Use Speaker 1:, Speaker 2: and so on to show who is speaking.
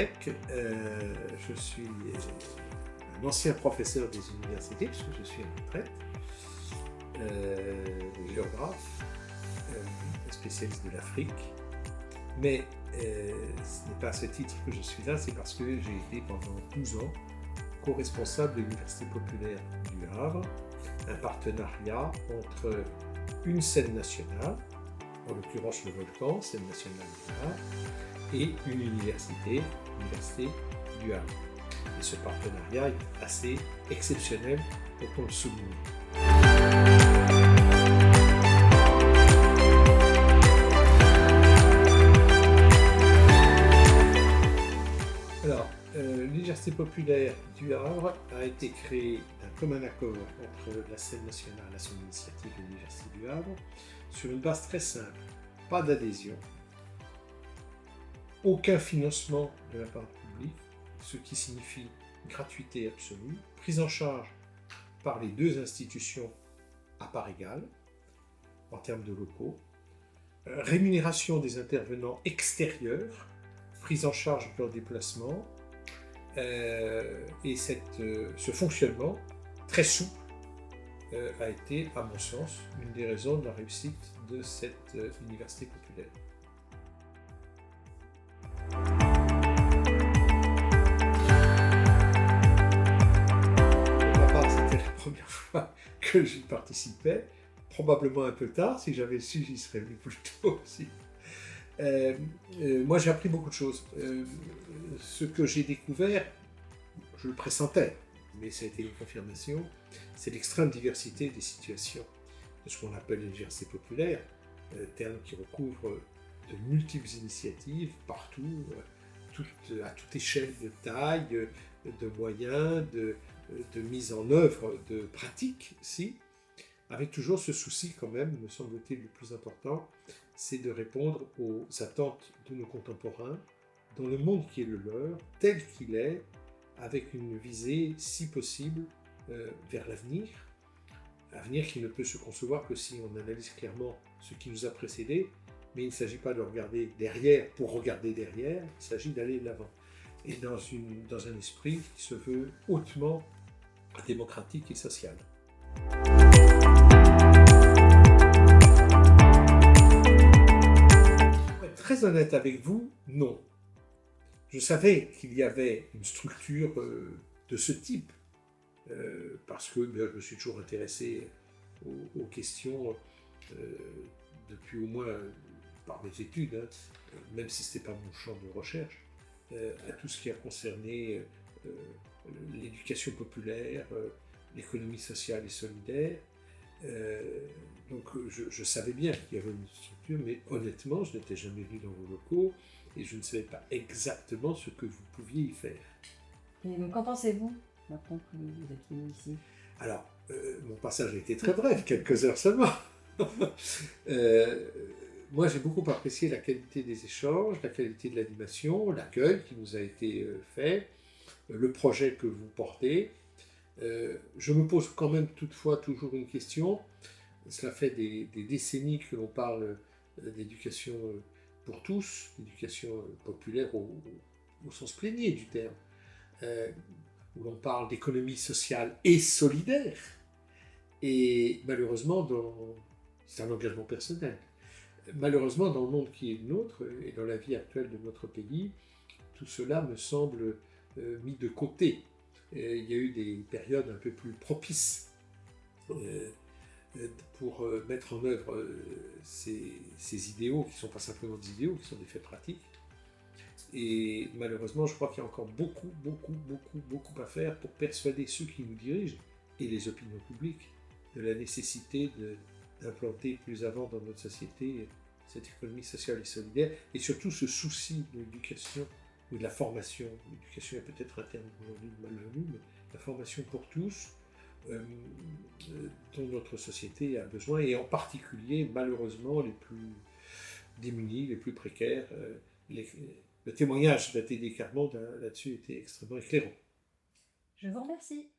Speaker 1: Grec, je suis un ancien professeur des universités, puisque je suis en retraite, géographe, spécialiste de l'Afrique. Mais ce n'est pas à ce titre que je suis là, c'est parce que j'ai été pendant 12 ans co-responsable de l'Université populaire du Havre, un partenariat entre une scène nationale, en l'occurrence le Volcan, scène nationale du Havre, et une université, l'Université du Havre. Et ce partenariat est assez exceptionnel pour qu'on le souligne. Alors, l'Université populaire du Havre a été créée d'un commun accord entre la scène nationale à son initiative et l'Université du Havre sur une base très simple, pas d'adhésion, aucun financement de la part du public, ce qui signifie gratuité absolue, prise en charge par les deux institutions à part égale en termes de locaux, rémunération des intervenants extérieurs, prise en charge de leurs déplacements, et ce fonctionnement très souple a été, à mon sens, une des raisons de la réussite de cette université populaire. Pour ma part, c'était la première fois que j'y participais, probablement un peu tard. Si j'avais su, j'y serais venu plus tôt aussi. Moi, j'ai appris beaucoup de choses. Ce que j'ai découvert, je le pressentais, mais ça a été une confirmation, c'est l'extrême diversité des situations de ce qu'on appelle l'université populaire, terme qui recouvre de multiples initiatives partout, à toute échelle de taille, de moyens, de mise en œuvre, de pratiques, si, avec toujours ce souci quand même, me semble-t-il, le plus important, c'est de répondre aux attentes de nos contemporains dans le monde qui est le leur, tel qu'il est, avec une visée, si possible, vers l'avenir. L'avenir qui ne peut se concevoir que si on analyse clairement ce qui nous a précédés, mais il ne s'agit pas de regarder derrière pour regarder derrière, il s'agit d'aller de l'avant. Et dans un esprit qui se veut hautement démocratique et social. Pour être très honnête avec vous, non. Je savais qu'il y avait une structure de ce type, parce que je me suis toujours intéressé aux questions depuis au moins par mes études, même si ce n'était pas mon champ de recherche, à tout ce qui a concerné l'éducation populaire, l'économie sociale et solidaire. Donc je savais bien qu'il y avait une structure, mais honnêtement, je n'étais jamais venu dans vos locaux et je ne savais pas exactement ce que vous pouviez y faire.
Speaker 2: Et donc, qu'en pensez-vous maintenant que vous êtes venu ici?
Speaker 1: Alors, mon passage a été très bref, quelques heures seulement. Moi, j'ai beaucoup apprécié la qualité des échanges, la qualité de l'animation, l'accueil qui nous a été fait, le projet que vous portez. Je me pose quand même toutefois toujours une question. Cela fait des décennies que l'on parle d'éducation pour tous, d'éducation populaire au sens plénier du terme, où l'on parle d'économie sociale et solidaire. Et malheureusement, c'est un engagement personnel, malheureusement dans le monde qui est le nôtre et dans la vie actuelle de notre pays, tout cela me semble mis de côté. Il y a eu des périodes un peu plus propices pour mettre en œuvre ces idéaux, qui ne sont pas simplement des idéaux, qui sont des faits pratiques. Et malheureusement, je crois qu'il y a encore beaucoup à faire pour persuader ceux qui nous dirigent et les opinions publiques de la nécessité d'implanter plus avant dans notre société cette économie sociale et solidaire, et surtout ce souci de l'éducation ou de la formation. L'éducation est peut-être un terme aujourd'hui malvenu, mais la formation pour tous, dont notre société a besoin, et en particulier, malheureusement, les plus démunis, les plus précaires. Le témoignage d'Athénée Carmon là-dessus était extrêmement éclairant.
Speaker 2: Je vous remercie.